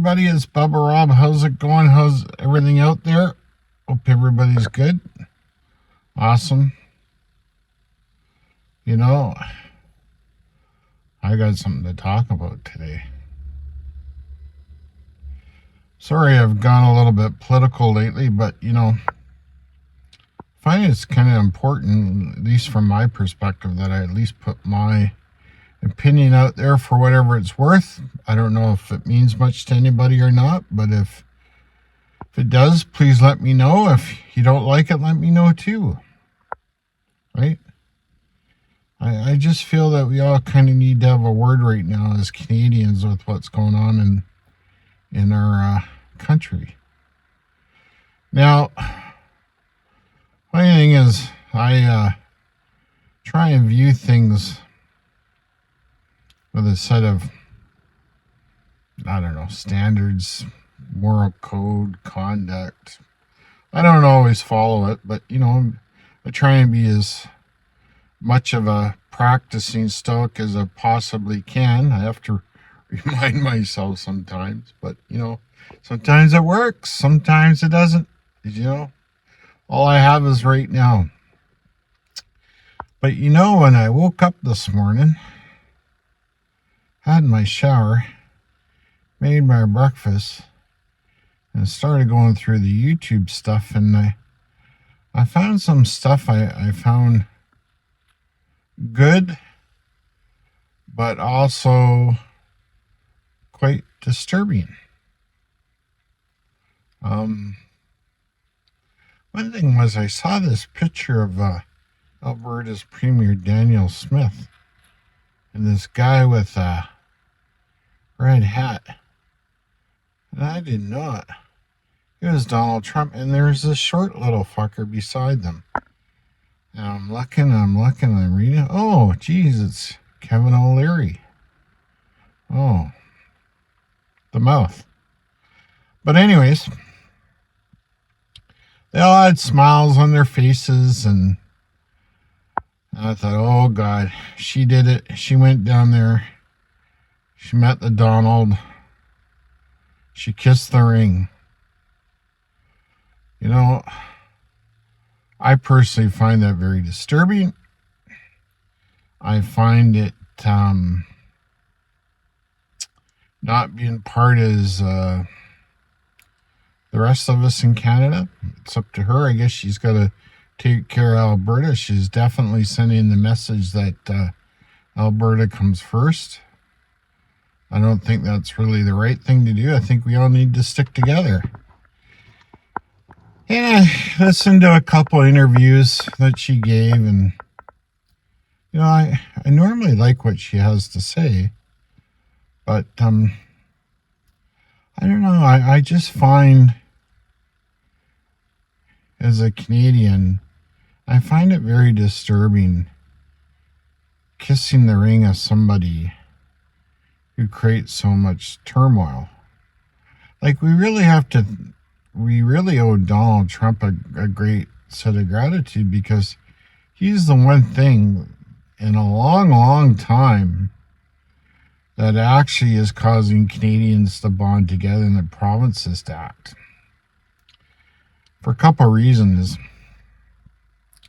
everybody. It's Bubba Rob. How's it going? How's everything out there? Hope everybody's good. Awesome. You know, I got something to talk about today. Sorry I've gone a little bit political lately, but, I find it's kind of important, at least from my perspective, that I at least put my opinion out there for whatever it's worth. I don't know if it means much to anybody or not, but if it does, please let me know. If you don't like it, let me know too. Right? I just feel that we all kind of need to have a word right now as Canadians with what's going on in our country. Now, funny thing is, I try and view things with a set of, standards, moral code, conduct. I don't always follow it, but, I try and be as much of a practicing stoic as I possibly can. I have to remind myself sometimes, but, sometimes it works, sometimes it doesn't. All I have is right now. But, when I woke up this morning, had my shower, made my breakfast, and started going through the YouTube stuff, and I found some stuff I found good, but also quite disturbing. One thing was I saw this picture of Alberta's Premier Daniel Smith and this guy with a red hat. And I did not. It was Donald Trump, and there's this short little fucker beside them. And I'm looking, I'm reading. Oh, geez, it's Kevin O'Leary. Oh, the mouth. But anyways, they all had smiles on their faces, and I thought, oh, God, she did it. She went down there. She met the Donald. She kissed the ring. I personally find that very disturbing. I find it not being part as the rest of us in Canada. It's up to her. I guess she's got to take care of Alberta. She's definitely sending the message that Alberta comes first. I don't think that's really the right thing to do. I think we all need to stick together. And I listened to a couple interviews that she gave, and I normally like what she has to say, but I don't know. I just find, as a Canadian, I find it very disturbing kissing the ring of somebody who creates so much turmoil. Like, we really owe Donald Trump a great set of gratitude, because he's the one thing in a long, long time that actually is causing Canadians to bond together and the provinces to act. For a couple of reasons.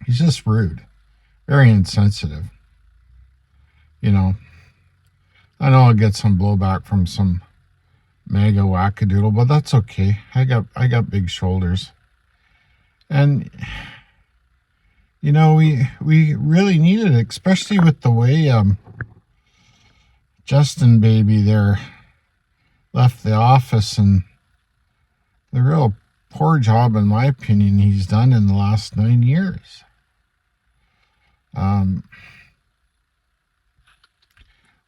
He's just rude, very insensitive. I know I'll get some blowback from some mega wackadoodle, but that's okay. I got big shoulders. And we really need it, especially with the way Justin Baby there left the office, and the real poor job, in my opinion, he's done in the last 9 years.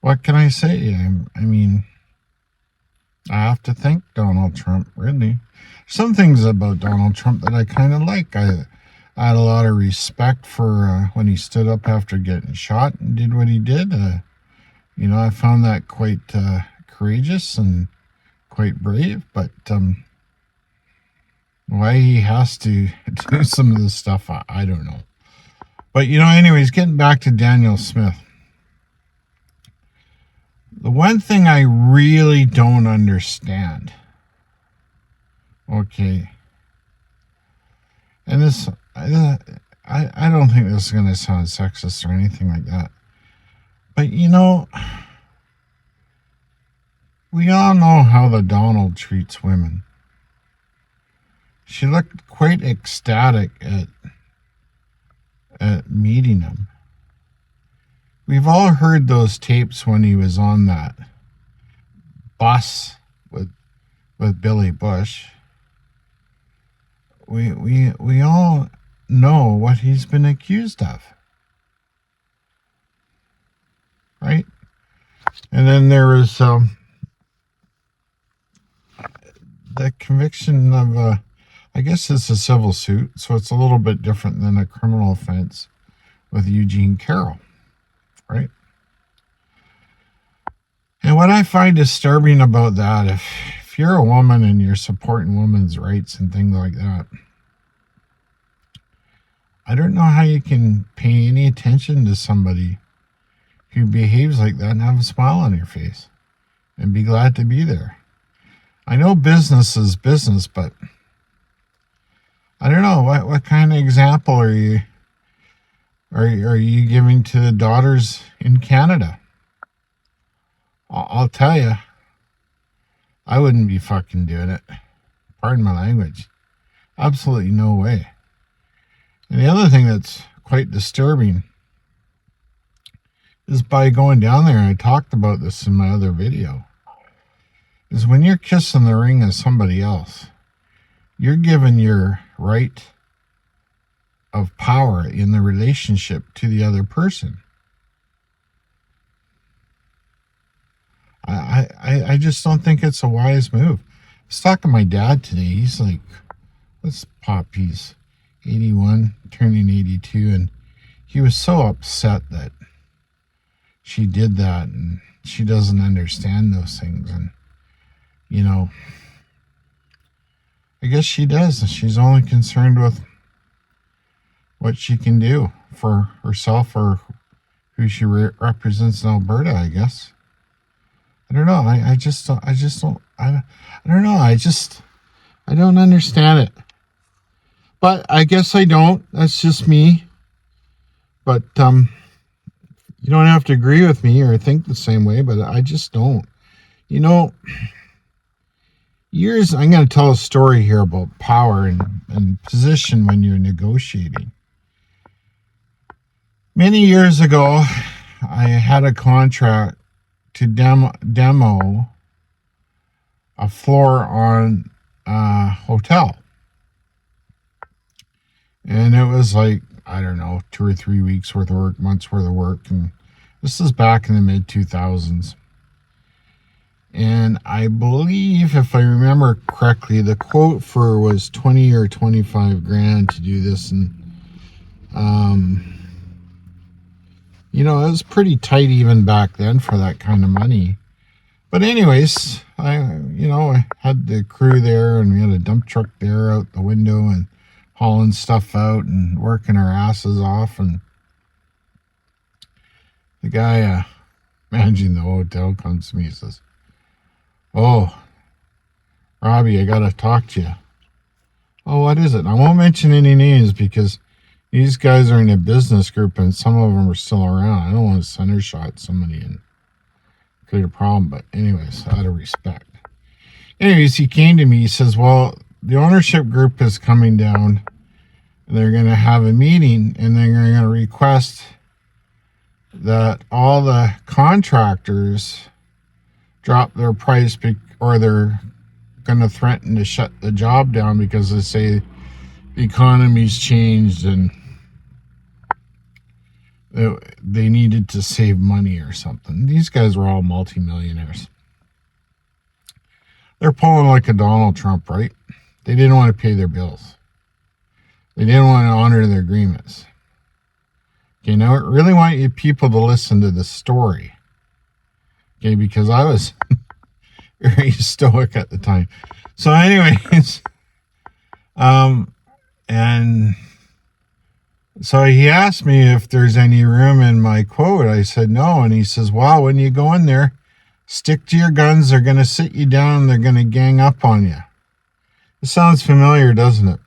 What can I say? I mean, I have to thank Donald Trump, really. Some things about Donald Trump that I kind of like. I had a lot of respect for when he stood up after getting shot and did what he did. I found that quite courageous and quite brave. But why he has to do some of this stuff, I don't know. But, anyways, getting back to Daniel Smith. The one thing I really don't understand, okay, and this, I don't think this is going to sound sexist or anything like that, but we all know how the Donald treats women. She looked quite ecstatic at meeting him. We've all heard those tapes when he was on that bus with Billy Bush. We all know what he's been accused of, right? And then there was the conviction of I guess it's a civil suit, so it's a little bit different than a criminal offense with Eugene Carroll, right? And what I find disturbing about that, if you're a woman and you're supporting women's rights and things like that, I don't know how you can pay any attention to somebody who behaves like that and have a smile on your face and be glad to be there. I know business is business, but I don't know what kind of example are you giving to the daughters in Canada? I'll tell you, I wouldn't be fucking doing it. Pardon my language. Absolutely no way. And the other thing that's quite disturbing is by going down there, and I talked about this in my other video, is when you're kissing the ring of somebody else, you're giving your right of power in the relationship to the other person. I just don't think it's a wise move. I was talking to my dad today. He's like, let's pop, he's 81, turning 82, and he was so upset that she did that, and she doesn't understand those things. And, I guess she does. She's only concerned with what she can do for herself or who she represents in Alberta, I guess. I don't know. I don't know. I don't understand it. But I guess I don't. That's just me. But you don't have to agree with me or think the same way, but I just don't. I'm going to tell a story here about power and position when you're negotiating. Many years ago, I had a contract to demo a floor on a hotel. And it was like, I don't know, 2 or 3 weeks worth of work, months worth of work. And this is back in the mid-2000s. And I believe, if I remember correctly, the quote for was 20 or 25 grand to do this. And, it was pretty tight even back then for that kind of money. But anyways, I had the crew there, and we had a dump truck there out the window and hauling stuff out and working our asses off. And the guy managing the hotel comes to me and says, "Oh, Robbie, I got to talk to you." "Oh, what is it?" And I won't mention any names because these guys are in a business group and some of them are still around. I don't want to center shot somebody and create a problem. But anyways, out of respect. Anyways, he came to me. He says, "Well, the ownership group is coming down. They're going to have a meeting, and they're going to request that all the contractors drop their price, or they're going to threaten to shut the job down because they say the economy's changed and they needed to save money or something." These guys were all multimillionaires. They're pulling like a Donald Trump, right? They didn't want to pay their bills. They didn't want to honor their agreements. Okay, now I really want you people to listen to the story. Okay, because I was very stoic at the time. So anyways, and so he asked me if there's any room in my quote. I said no, and he says, "Well, when you go in there, Stick to your guns. They're going to sit you down. They're going to gang up on you. It sounds familiar, doesn't it?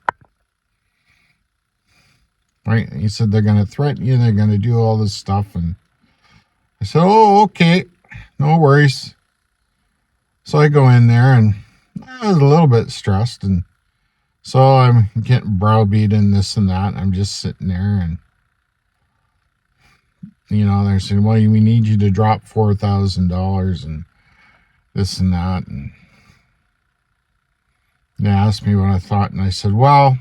Right? He said they're going to threaten you. They're going to do all this stuff. And I said, oh, okay. No worries. So I go in there, and I was a little bit stressed. And so I'm getting browbeaten, this and that. I'm just sitting there, and they're saying, well, we need you to drop $4,000 and this and that. And they asked me what I thought, and I said, well,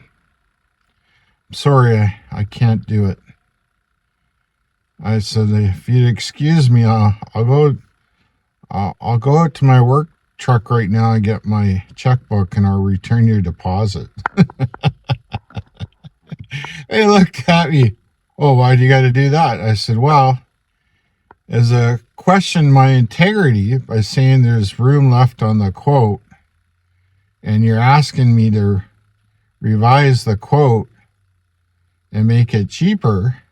I'm sorry, I can't do it. I said, if you'd excuse me, I'll go out to my work truck right now and get my checkbook, and I'll return your deposit. They looked at me. Oh, why do you got to do that? I said, well, as a question my integrity by saying there's room left on the quote, and you're asking me to revise the quote and make it cheaper.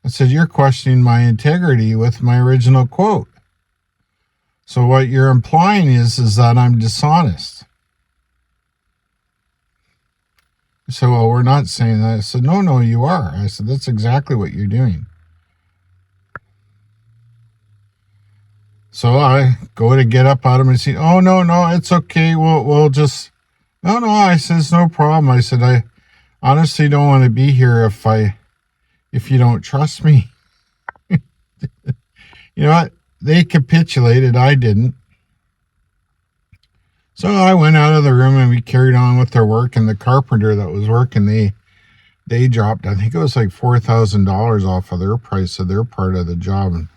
I said, you're questioning my integrity with my original quote. So what you're implying is that I'm dishonest. I said, well, we're not saying that. I said, no, you are. I said, that's exactly what you're doing. So I go to get up out of my seat. Oh, no, it's okay. We'll just, no, I said, it's no problem. I said, I honestly don't want to be here if you don't trust me. You know what? They capitulated. I didn't. So I went out of the room, and we carried on with their work, and the carpenter that was working, they dropped, I think it was like $4,000 off of their price of their part of the job. And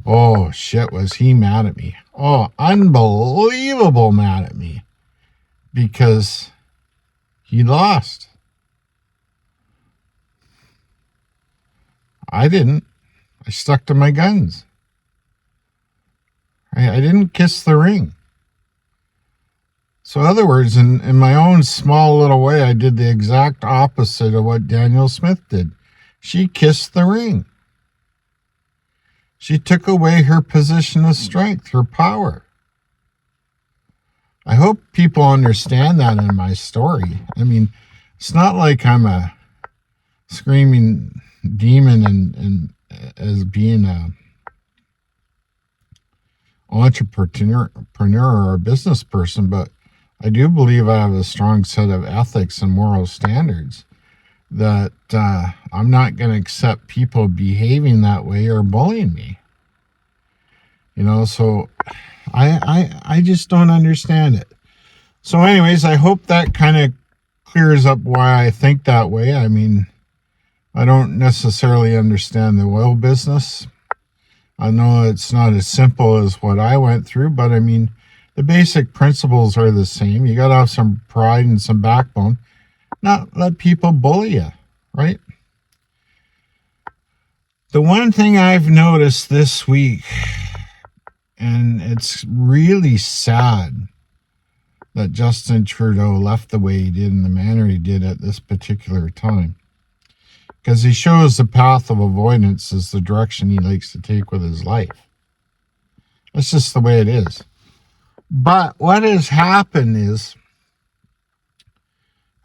oh shit, was he mad at me. Oh, unbelievable mad at me, because he lost. I didn't. I stuck to my guns. I didn't kiss the ring. So in other words, in my own small little way, I did the exact opposite of what Daniel Smith did. She kissed the ring. She took away her position of strength, her power. I hope people understand that in my story. I mean, it's not like I'm a screaming demon and as being a entrepreneur or a business person, but I do believe I have a strong set of ethics and moral standards that I'm not going to accept people behaving that way or bullying me. So I just don't understand it. So anyways, I hope that kind of clears up why I think that way. I mean, I don't necessarily understand the oil business. I know it's not as simple as what I went through, but I mean, the basic principles are the same. You got to have some pride and some backbone. Not let people bully you, right? The one thing I've noticed this week, and it's really sad that Justin Trudeau left the way he did in the manner he did at this particular time, because he shows the path of avoidance as the direction he likes to take with his life. That's just the way it is. But what has happened is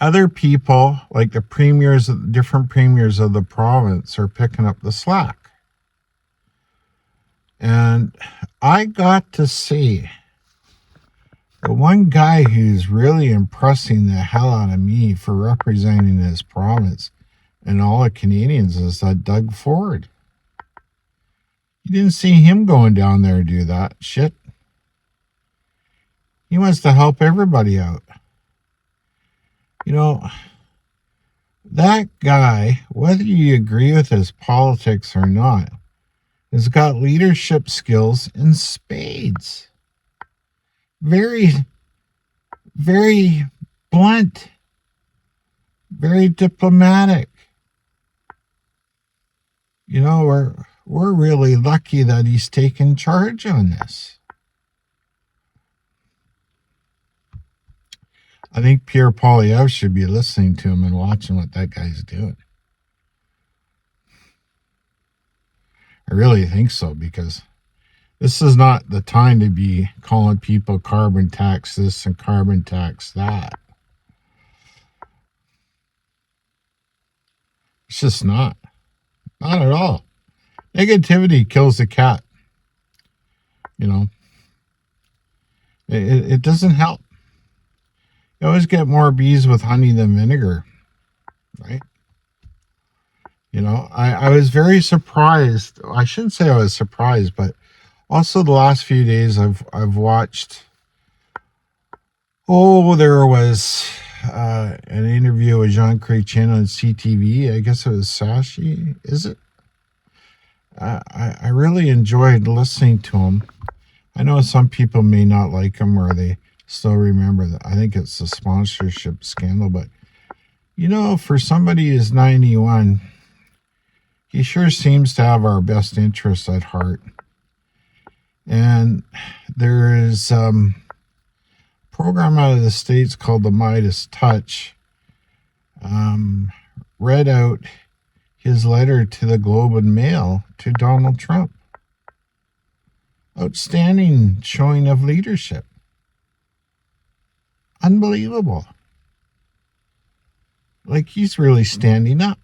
other people, like the different premiers of the province, are picking up the slack. And I got to see the one guy who's really impressing the hell out of me for representing his province and all the Canadians is that Doug Ford. You didn't see him going down there to do that shit. He wants to help everybody out. That guy, whether you agree with his politics or not, has got leadership skills in spades. Very, very blunt. Very diplomatic. We're really lucky that he's taken charge on this. I think Pierre Poilievre should be listening to him and watching what that guy's doing. I really think so, because This is not the time to be calling people carbon tax this and carbon tax that. It's just not. Not at all. Negativity kills the cat. You know, it doesn't help. You always get more bees with honey than vinegar, right? You know, I was very surprised. I shouldn't say I was surprised, but also the last few days I've watched. Oh, there was an interview with Jean Chrétien on CTV. I guess it was Sashi. Is it? I really enjoyed listening to him. I know some people may not like him or they still remember that. I think it's the sponsorship scandal, but you know, for somebody who's 91, he sure seems to have our best interests at heart. And there is a program out of the States called the Midas Touch, read out his letter to the Globe and Mail to Donald Trump. Outstanding showing of leadership. Unbelievable. Like, he's really standing up.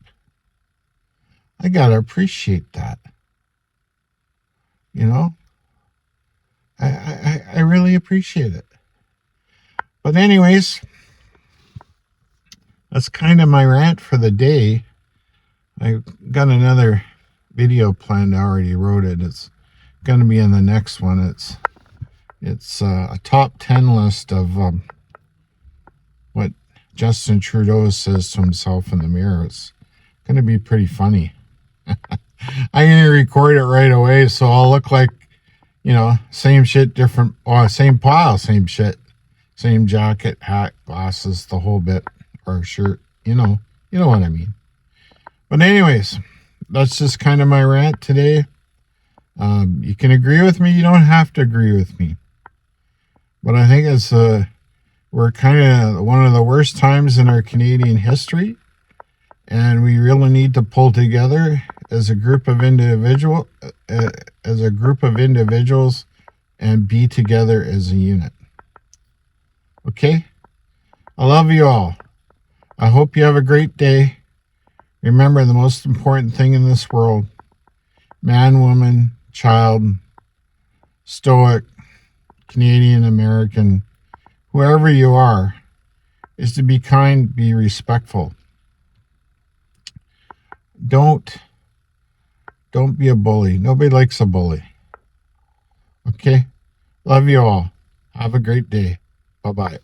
I gotta appreciate that. You know? I really appreciate it. But anyways, that's kind of my rant for the day. I got another video planned. I already wrote it. It's going to be in the next one. It's a top 10 list of what Justin Trudeau says to himself in the mirror. It's going to be pretty funny. I'm going to record it right away, so I'll look like, you know, same shit, different, or same pile, same shit, same jacket, hat, glasses, the whole bit, or shirt. You know what I mean. But anyways, that's just kind of my rant today. You can agree with me. You don't have to agree with me. But I think it's we're kind of one of the worst times in our Canadian history, and we really need to pull together as a group of individuals, and be together as a unit. Okay? I love you all. I hope you have a great day. Remember, the most important thing in this world, man, woman, child, Stoic, Canadian, American, whoever you are, is to be kind, be respectful. Don't be a bully. Nobody likes a bully. Okay? Love you all. Have a great day. Bye-bye.